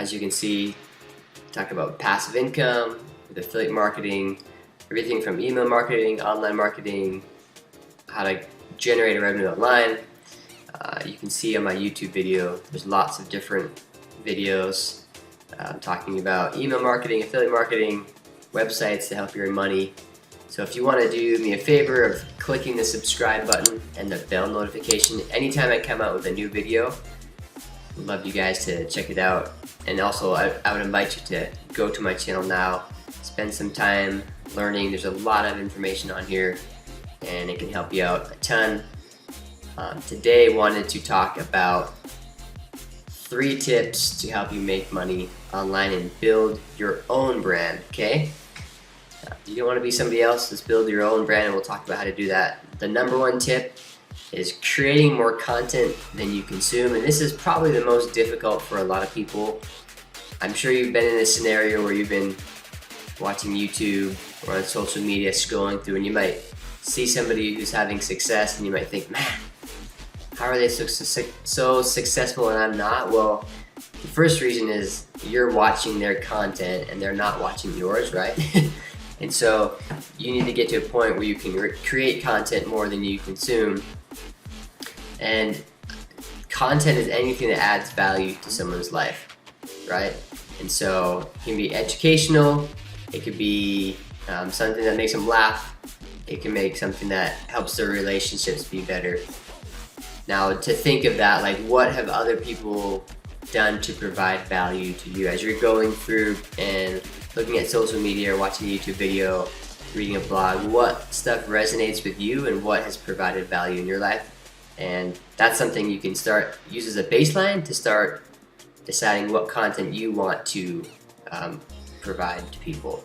As you can see, talk about passive income, with affiliate marketing, everything from email marketing, online marketing, how to generate a revenue online. You can see on my YouTube video, there's lots of different videos talking about email marketing, affiliate marketing, websites to help you earn money. So if you want to do me a favor of clicking the subscribe button and the bell notification anytime I come out with a new video, I'd love you guys to check it out. And also I would invite you to go to my channel now, spend some time learning. There's a lot of information on here and it can help you out a ton. Today I wanted to talk about 3 tips to help you make money online and build your own brand, okay? You don't want to be somebody else, just build your own brand, and we'll talk about how to do that. The number 1 tip is creating more content than you consume, and this is probably the most difficult for a lot of people. I'm sure you've been in a scenario where you've been watching YouTube or on social media scrolling through, and you might see somebody who's having success and you might think, man, how are they so successful and I'm not? Well, the first reason is you're watching their content and they're not watching yours, right? And so you need to get to a point where you can create content more than you consume. And content is anything that adds value to someone's life, right? And so it can be educational, it could be something that makes them laugh, it can make something that helps their relationships be better. Now, to think of that, like, what have other people done to provide value to you as you're going through and looking at social media or watching a YouTube video, reading a blog? What stuff resonates with you and what has provided value in your life? And that's something you can use as a baseline to start deciding what content you want to provide to people.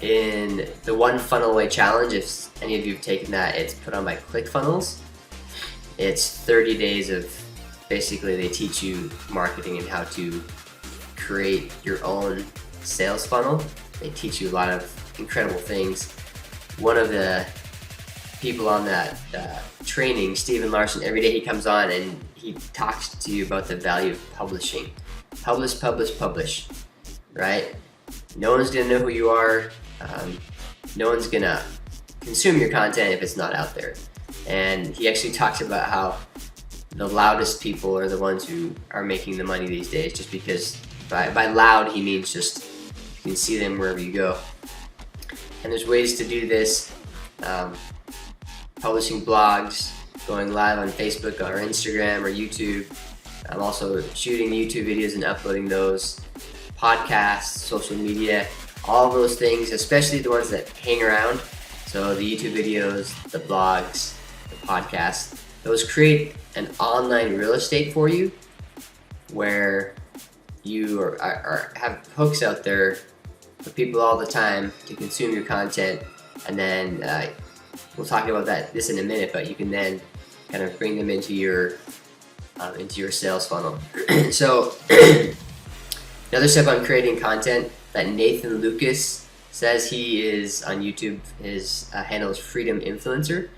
In the One Funnel Away Challenge, if any of you have taken that, it's put on by ClickFunnels. It's 30 days of, basically they teach you marketing and how to create your own sales funnel. They teach you a lot of incredible things. One of the people on that training, Stephen Larson, every day he comes on and he talks to you about the value of publishing. Publish, publish, publish, right? No one's gonna know who you are. No one's gonna consume your content if it's not out there. And he actually talks about how the loudest people are the ones who are making the money these days, just because by loud he means just you can see them wherever you go. And there's ways to do this, publishing blogs, going live on Facebook or Instagram or YouTube. I'm also shooting YouTube videos and uploading those, podcasts, social media, all of those things, especially the ones that hang around. So the YouTube videos, the blogs, the podcasts, those create an online real estate for you where you have hooks out there for people all the time to consume your content. And then we'll talk about this in a minute, but you can then kind of bring them into your sales funnel. So another step on creating content that Nathan Lucas says, he is on YouTube, his handle is Freedom Influencer.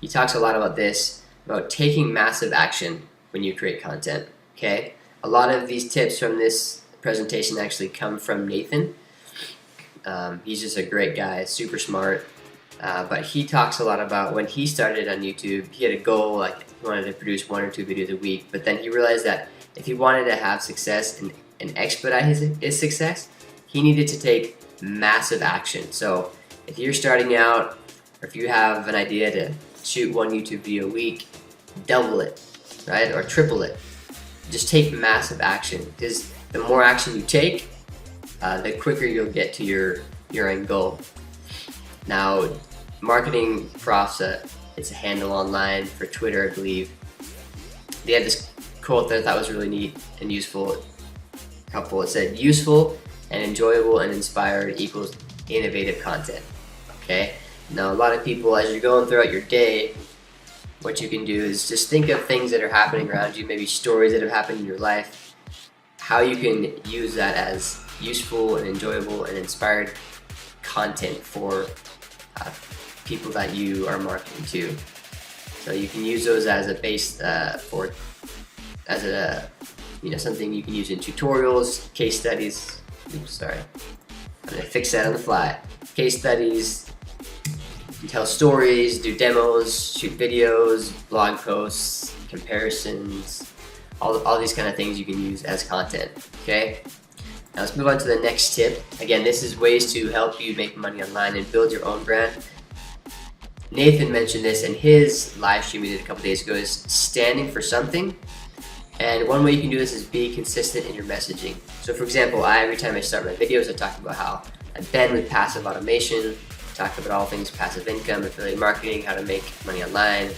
He talks a lot about this, about taking massive action when you create content, okay? A lot of these tips from this presentation actually come from Nathan. He's just a great guy, super smart, but he talks a lot about when he started on YouTube, he had a goal, like he wanted to produce 1 or 2 videos a week, but then he realized that if he wanted to have success and expedite his success, he needed to take massive action. So if you're starting out, or if you have an idea to shoot 1 YouTube video a week, double it, right? Or triple it. Just take massive action, because the more action you take, the quicker you'll get to your end goal. Now, marketing profs, it's a handle online for Twitter, I believe. They had this quote that I thought was really neat and helpful. It said, useful and enjoyable and inspired equals innovative content, okay? Now, a lot of people, as you're going throughout your day, what you can do is just think of things that are happening around you, maybe stories that have happened in your life, how you can use that as useful and enjoyable and inspired content for people that you are marketing to. So you can use those as a base as a something you can use in tutorials, case studies. Oops, sorry. I'm gonna fix that on the fly. Case studies, tell stories, do demos, shoot videos, blog posts, comparisons, all these kind of things you can use as content, okay? Now let's move on to the next tip. Again, this is ways to help you make money online and build your own brand. Nathan mentioned this in his live stream he did a couple days ago, is standing for something. And one way you can do this is be consistent in your messaging. So for example, every time I start my videos, I talk about how I've been with passive automation, talk about all things passive income, affiliate marketing, how to make money online.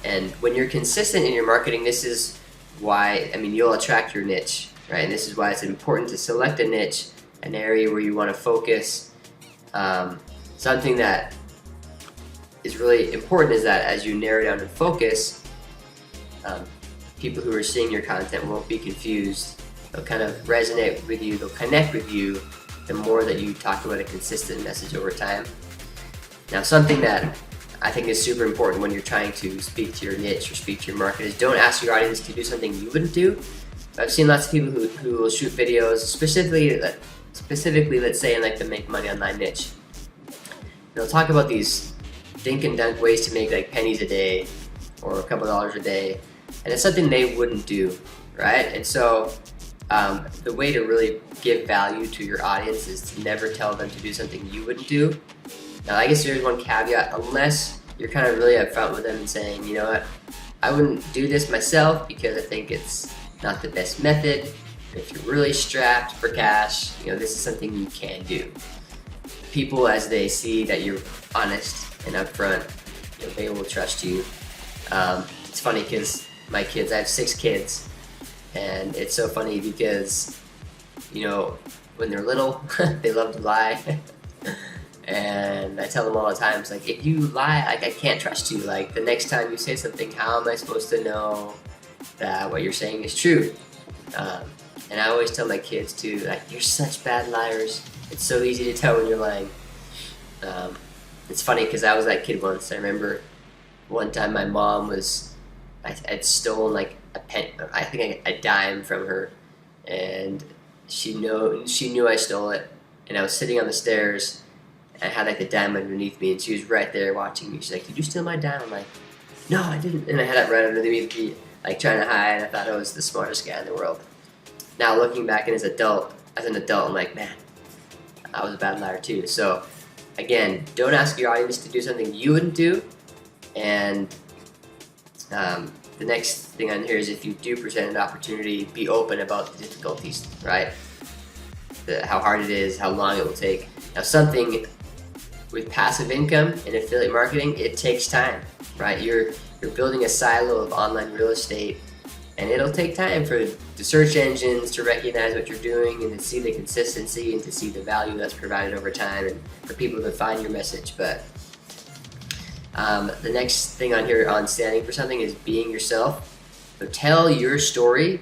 And when you're consistent in your marketing, this is why, you'll attract your niche, right? And this is why it's important to select a niche, an area where you want to focus. Something that is really important is that as you narrow down and focus, people who are seeing your content won't be confused. They'll kind of resonate with you, they'll connect with you the more that you talk about a consistent message over time. Now, something that I think is super important when you're trying to speak to your niche or speak to your market is don't ask your audience to do something you wouldn't do. I've seen lots of people who will shoot videos specifically, let's say in like the make money online niche. They'll talk about these dink and dunk ways to make like pennies a day or a couple dollars a day, and it's something they wouldn't do, right? And so the way to really give value to your audience is to never tell them to do something you wouldn't do. Now, I guess there's one caveat, unless you're kind of really upfront with them and saying, you know what, I wouldn't do this myself because I think it's not the best method. If you're really strapped for cash, this is something you can do. People, as they see that you're honest and upfront, they will trust you. It's funny because I have 6 kids, and it's so funny because, when they're little, they love to lie. And I tell them all the time, it's like, if you lie, I can't trust you. Like, the next time you say something, how am I supposed to know that what you're saying is true? And I always tell my kids too, like, you're such bad liars. It's so easy to tell when you're lying. It's funny because I was that kid once. I remember one time my mom I'd stolen like a dime from her, and she knew I stole it. And I was sitting on the stairs. I had like the dime underneath me, and she was right there watching me. She's like, "Did you steal my dime?" I'm like, "No, I didn't." And I had it right underneath me, like trying to hide. I thought I was the smartest guy in the world. Now looking back as an adult, I'm like, man, I was a bad liar too. So again, don't ask your audience to do something you wouldn't do. And the next thing on here is, if you do present an opportunity, be open about the difficulties, right? How hard it is, how long it will take. Now, something with passive income and affiliate marketing, it takes time, right? You're building a silo of online real estate, and it'll take time for the search engines to recognize what you're doing and to see the consistency and to see the value that's provided over time, and for people to find your message. But the next thing on here on standing for something is being yourself. So tell your story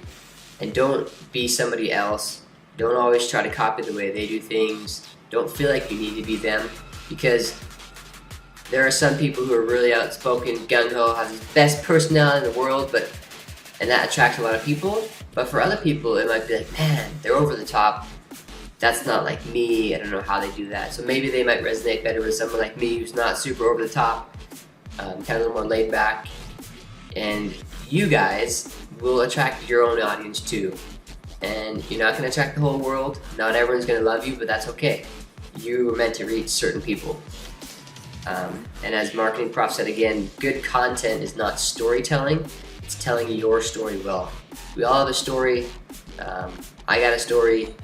and don't be somebody else. Don't always try to copy the way they do things. Don't feel like you need to be them, because there are some people who are really outspoken, gung-ho, have the best personality in the world, and that attracts a lot of people. But for other people, it might be like, man, they're over the top. That's not like me. I don't know how they do that. So maybe they might resonate better with someone like me who's not super over the top, kind of a little more laid back. And you guys will attract your own audience too. And you're not going to attract the whole world. Not everyone's going to love you, but that's okay. You were meant to reach certain people. And as Marketing Prof said again, good content is not storytelling. It's telling your story well. We all have a story. I got a story.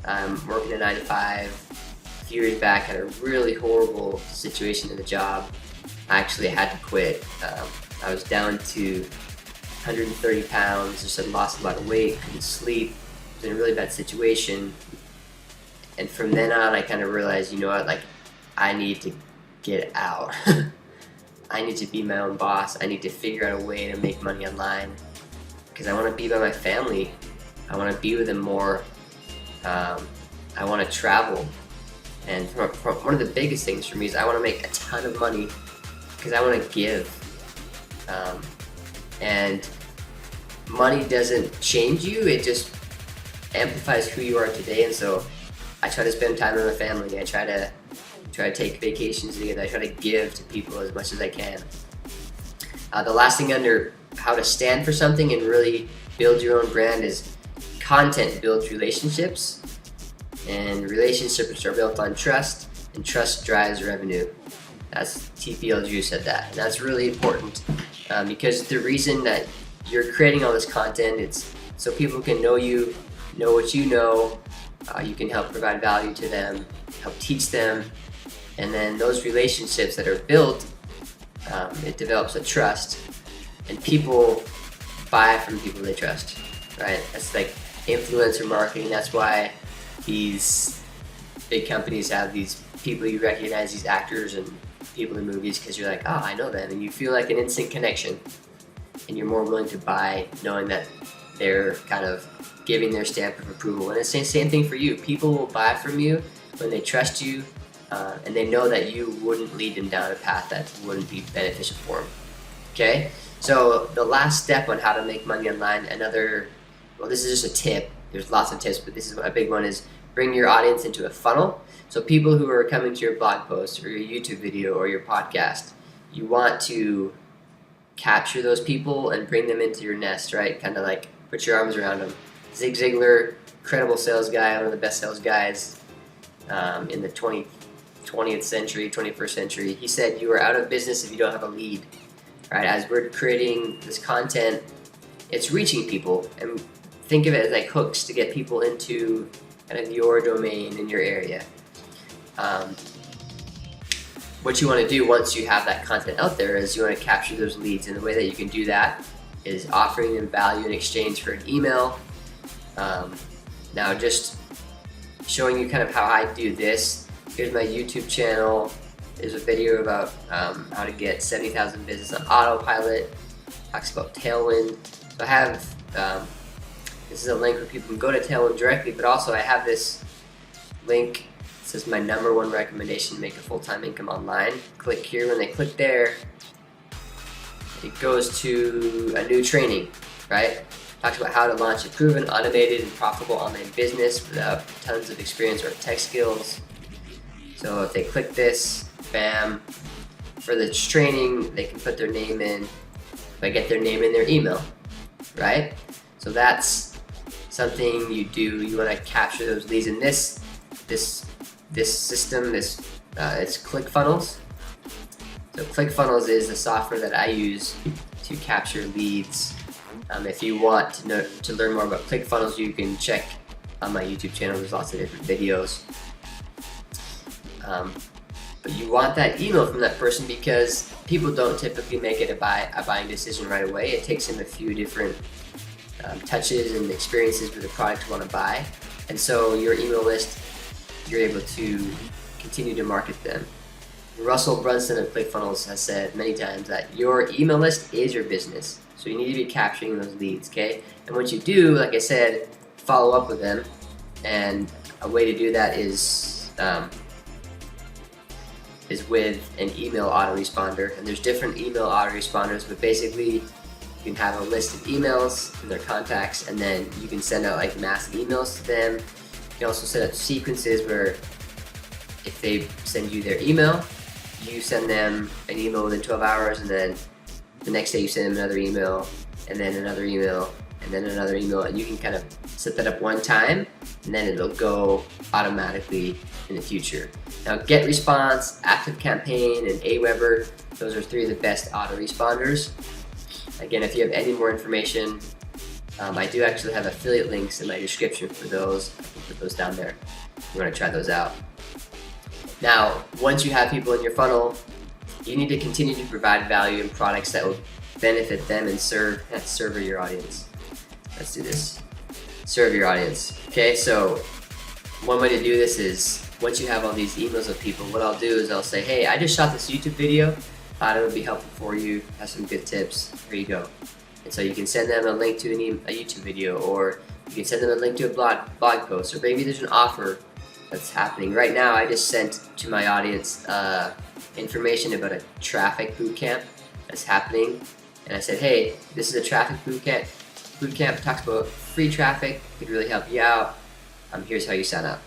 I'm working a 9 to 5. A few years back, had a really horrible situation in the job. I actually had to quit. I was down to 130 pounds, just had lost a lot of weight, couldn't sleep, was in a really bad situation. And from then on, I kind of realized, you know what, like, I need to get out. I need to be my own boss. I need to figure out a way to make money online, because I want to be by my family. I want to be with them more. I want to travel. And one of the biggest things for me is I want to make a ton of money because I want to give. And money doesn't change you, it just amplifies who you are today. And so I try to spend time with my family. I try to take vacations together. I try to give to people as much as I can. The last thing under how to stand for something and really build your own brand is content builds relationships, and relationships are built on trust, and trust drives revenue. That's TPL Drew said that, and that's really important because the reason that you're creating all this content, it's so people can know you, know what you know, you can help provide value to them, help teach them, and then those relationships that are built, it develops a trust, and people buy from people they trust, right? That's like influencer marketing. That's why these big companies have these people you recognize, these actors and people in movies, because you're like, oh, I know them, and you feel like an instant connection, and you're more willing to buy knowing that they're kind of giving their stamp of approval. And it's the same thing for you. People will buy from you when they trust you, and they know that you wouldn't lead them down a path that wouldn't be beneficial for them. Okay? So the last step on how to make money online, this is just a tip. There's lots of tips, but this is a big one, is bring your audience into a funnel. So people who are coming to your blog post or your YouTube video or your podcast, you want to capture those people and bring them into your nest, right? Kind of like put your arms around them. Zig Ziglar, incredible sales guy, one of the best sales guys in the 20th century, 21st century. He said, you are out of business if you don't have a lead, right? As we're creating this content, it's reaching people, and think of it as like hooks to get people into kind of your domain in your area. What you want to do once you have that content out there is you want to capture those leads, and the way that you can do that is offering them value in exchange for an email. Now, just showing you kind of how I do this. Here's my YouTube channel. There's a video about how to get 70,000 business on autopilot. Talks about Tailwind. So I have this is a link where people can go to Tailwind directly, but also I have this link. It says my #1 recommendation to make a full-time income online. Click here. When they click there, it goes to a new training, right? Talks about how to launch a proven, automated, and profitable online business without tons of experience or tech skills. So if they click this, bam, for the training, they can put their name in. They get their name and their email, right? So that's something you do. You want to capture those leads in this system. It's ClickFunnels. So ClickFunnels is the software that I use to capture leads. If you want to learn more about ClickFunnels, you can check on my YouTube channel. There's lots of different videos. But you want that email from that person because people don't typically make it a buying decision right away. It takes them a few different touches and experiences with the product you want to buy. And so your email list, you're able to continue to market them. Russell Brunson of ClickFunnels has said many times that your email list is your business. So you need to be capturing those leads, okay? And once you do, like I said, follow up with them. And a way to do that is with an email autoresponder. And there's different email autoresponders, but basically you can have a list of emails and their contacts, and then you can send out like mass emails to them. You can also set up sequences where if they send you their email, you send them an email within 12 hours, and then the next day you send them another email, and then another email, and then another email, and you can kind of set that up one time, and then it'll go automatically in the future. Now, GetResponse, ActiveCampaign, and Aweber, those are 3 of the best autoresponders. Again, if you have any more information, I do actually have affiliate links in my description for those. I can put those down there if you want to try those out. Now, once you have people in your funnel, you need to continue to provide value and products that will benefit them and serve your audience. Let's do this. Serve your audience. Okay, so one way to do this is once you have all these emails of people, what I'll do is I'll say, hey, I just shot this YouTube video. Thought it would be helpful for you. Have some good tips. Here you go. And so you can send them a link to a YouTube video, or you can send them a link to a blog post, or maybe there's an offer that's happening. Right now, I just sent to my audience information about a traffic bootcamp that's happening. And I said, hey, this is a traffic bootcamp Bootcamp talks about free traffic. It could really help you out. Here's how you sign up.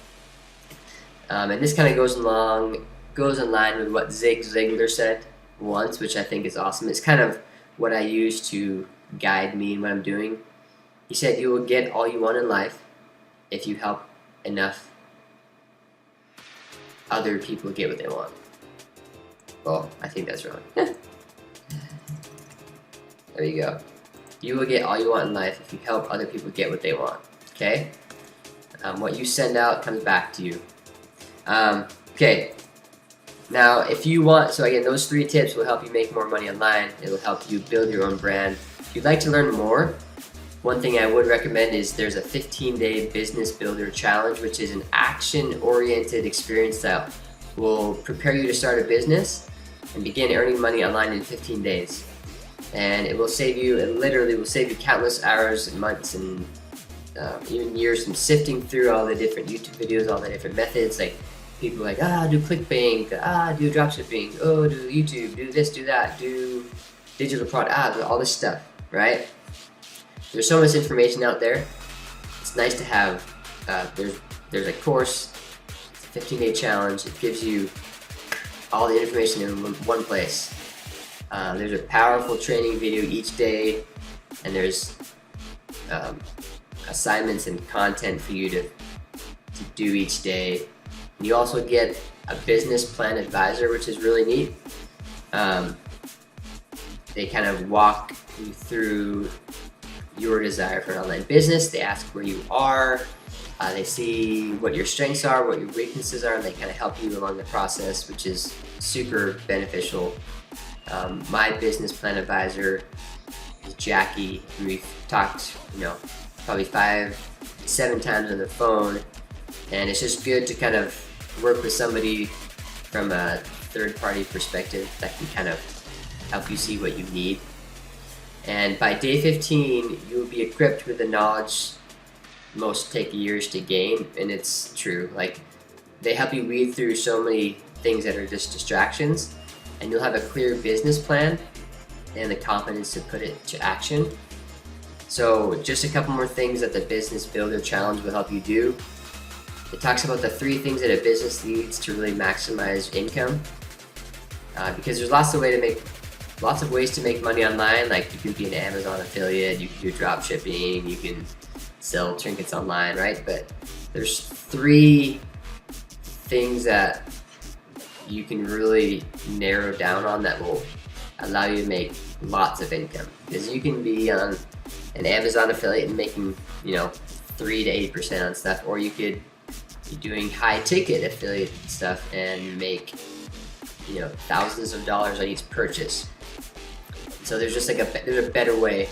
And this kind of goes in line with what Zig Ziglar said once, which I think is awesome. It's kind of what I use to guide me in what I'm doing. He said, you will get all you want in life if you help enough other people get what they want. Well, I think that's wrong. There you go. You will get all you want in life if you help other people get what they want. Okay? What you send out comes back to you. Okay. Now, if you want, so again, those 3 tips will help you make more money online. It will help you build your own brand. If you'd like to learn more, one thing I would recommend is there's a 15-day business builder challenge, which is an action-oriented experience that will prepare you to start a business and begin earning money online in 15 days. And it will save you, it literally will save you countless hours and months and even years from sifting through all the different YouTube videos, all the different methods. Like people like, do ClickBank, do dropshipping, do YouTube, do this, do that, do digital product, all this stuff, right? There's so much information out there. It's nice to have, there's a course, it's a 15-day challenge. It gives you all the information in one place. There's a powerful training video each day, and there's assignments and content for you to do each day. And you also get a business plan advisor, which is really neat. They kind of walk you through your desire for an online business. They ask where you are. They see what your strengths are, what your weaknesses are, and they kind of help you along the process, which is super beneficial. My business plan advisor is Jackie, and we've talked, probably 5-7 times on the phone, and it's just good to kind of work with somebody from a third-party perspective that can kind of help you see what you need. And by day 15, you will be equipped with the knowledge most take years to gain, and it's true. Like, they help you weed through so many things that are just distractions, and you'll have a clear business plan and the confidence to put it to action. So just a couple more things that the Business Builder Challenge will help you do. It talks about the 3 things that a business needs to really maximize income, because there's lots of ways to make money online. Like, you can be an Amazon affiliate, you can do drop shipping, you can sell trinkets online, right? But there's 3 things that you can really narrow down on that will allow you to make lots of income. Because you can be on an Amazon affiliate and making 3 to 8% on stuff, or you could be doing high ticket affiliate stuff and make thousands of dollars on each purchase. So there's just there's a better way.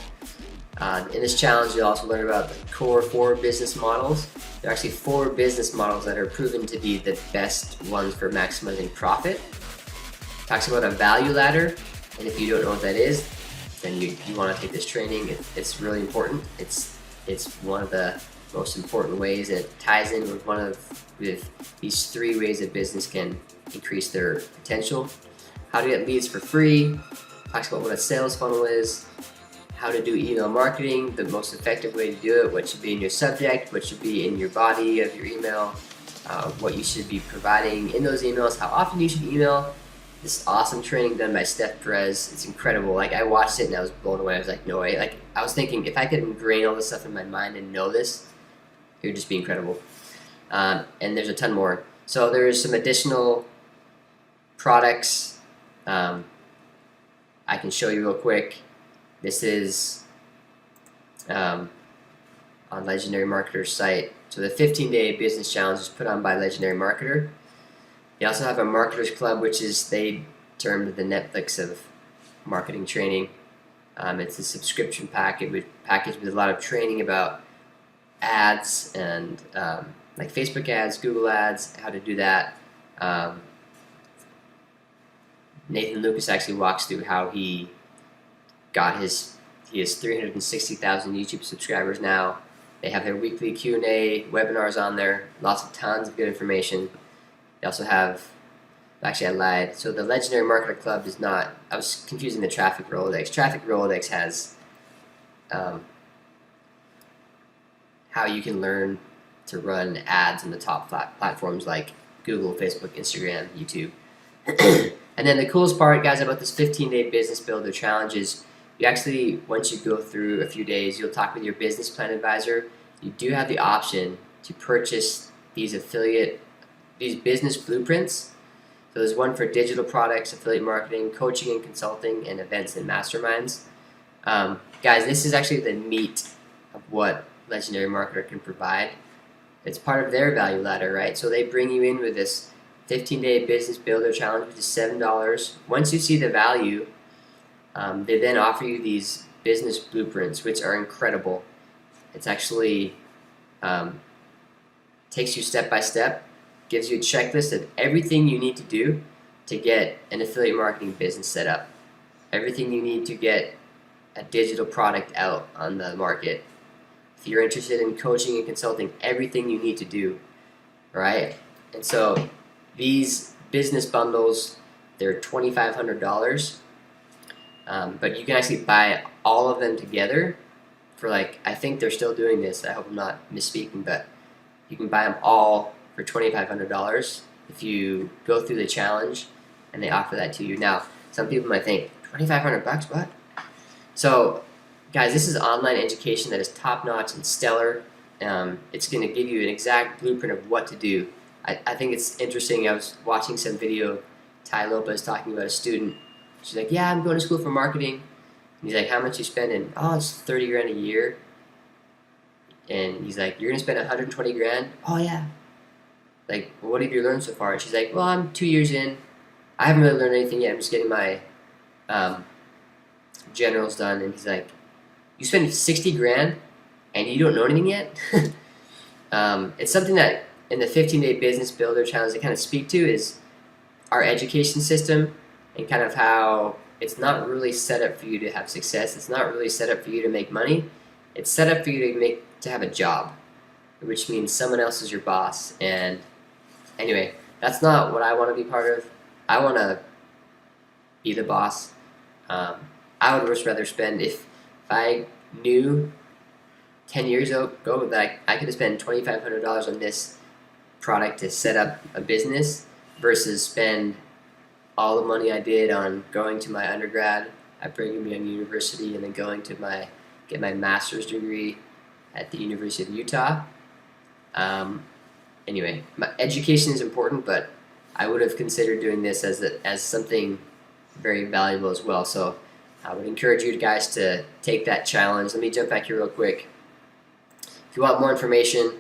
In this challenge, you'll also learn about the core 4 business models. There are actually 4 business models that are proven to be the best ones for maximizing profit. It talks about a value ladder, and if you don't know what that is, then you want to take this training. It's really important. It's one of the most important ways. It ties in with these 3 ways a business can increase their potential. How to get leads for free. Talks about what a sales funnel is. How to do email marketing, the most effective way to do it, what should be in your subject, what should be in your body of your email, what you should be providing in those emails, how often you should email. This awesome training done by Steph Perez. It's incredible. Like, I watched it and I was blown away. I was like, no way. Like, I was thinking if I could ingrain all this stuff in my mind and know this, it would just be incredible. And there's a ton more. So there's some additional products I can show you real quick. This is on Legendary Marketer's site. So the 15-day business challenge is put on by Legendary Marketer. They also have a Marketers Club, which is they termed the Netflix of marketing training. It's a subscription package with a lot of training about ads and like Facebook ads, Google ads, how to do that. Nathan Lucas actually walks through how he has 360,000 YouTube subscribers now. They have their weekly Q&A webinars on there, tons of good information. They also have, actually I lied, so the Legendary Marketer Club is not, I was confusing the Traffic Rolodex. Traffic Rolodex has how you can learn to run ads on the top platforms like Google, Facebook, Instagram, YouTube. And then the coolest part, guys, about this 15-day business builder challenge is you actually, once you go through a few days, you'll talk with your business plan advisor. You do have the option to purchase these business blueprints. So there's one for digital products, affiliate marketing, coaching and consulting, and events and masterminds. Guys, this is actually the meat of what Legendary Marketer can provide. It's part of their value ladder, right? So they bring you in with this 15-day business builder challenge, which is $7. Once you see the value, they then offer you these business blueprints, which are incredible. It's actually takes you step by step, gives you a checklist of everything you need to do to get an affiliate marketing business set up, everything you need to get a digital product out on the market. If you're interested in coaching and consulting, everything you need to do, right? And so these business bundles, they're $2,500, but you can actually buy all of them together for I think they're still doing this, I hope I'm not misspeaking, but you can buy them all for $2,500 if you go through the challenge and they offer that to you. Now, some people might think, $2,500, what? So, guys, this is online education that is top-notch and stellar. It's going to give you an exact blueprint of what to do. I think it's interesting. I was watching some video of Ty Lopez talking about a student. She's like, yeah, I'm going to school for marketing. And he's like, how much you spending? Oh, it's 30 grand a year. And he's like, you're going to spend 120 grand? Oh, yeah. Like, what have you learned so far? And she's like, well, I'm 2 years in. I haven't really learned anything yet. I'm just getting my generals done. And he's like, you spend 60 grand and you don't know anything yet? It's something that in the 15-day business builder challenge they kind of speak to is our education system and kind of how it's not really set up for you to have success. It's not really set up for you to make money. It's set up for you to have a job, which means someone else is your boss. And anyway, that's not what I want to be part of. I want to be the boss. I would much rather spend, if I knew 10 years ago that I could have spent $2,500 on this product to set up a business versus spend all the money I did on going to my undergrad at Brigham Young University and then going to get my master's degree at the University of Utah. Anyway, my education is important, but I would have considered doing this as something very valuable as well. So I would encourage you guys to take that challenge. Let me jump back here real quick. If you want more information,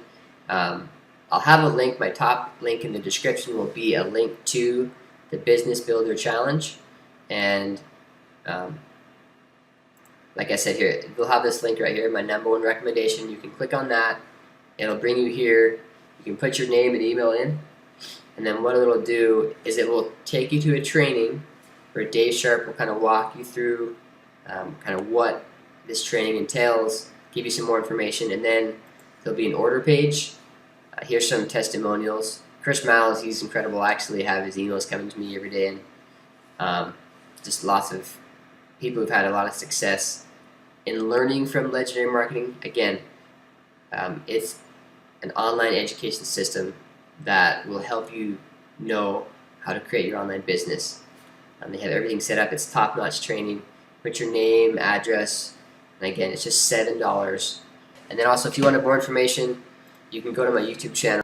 I'll have a link. My top link in the description will be a link to the Business Builder Challenge. And like I said here, we'll have this link right here, my #1 recommendation. You can click on that. It'll bring you here. You can put your name and email in. And then what it'll do is it will take you to a training where Dave Sharp will kind of walk you through kind of what this training entails, give you some more information, and then there'll be an order page. Here's some testimonials. Chris Miles, he's incredible. I actually have his emails coming to me every day, and just lots of people who've had a lot of success in learning from Legendary Marketing. Again, it's an online education system that will help you know how to create your online business. They have everything set up. It's top-notch training. Put your name, address, and again, it's just $7. And then also, if you want more information, you can go to my YouTube channel.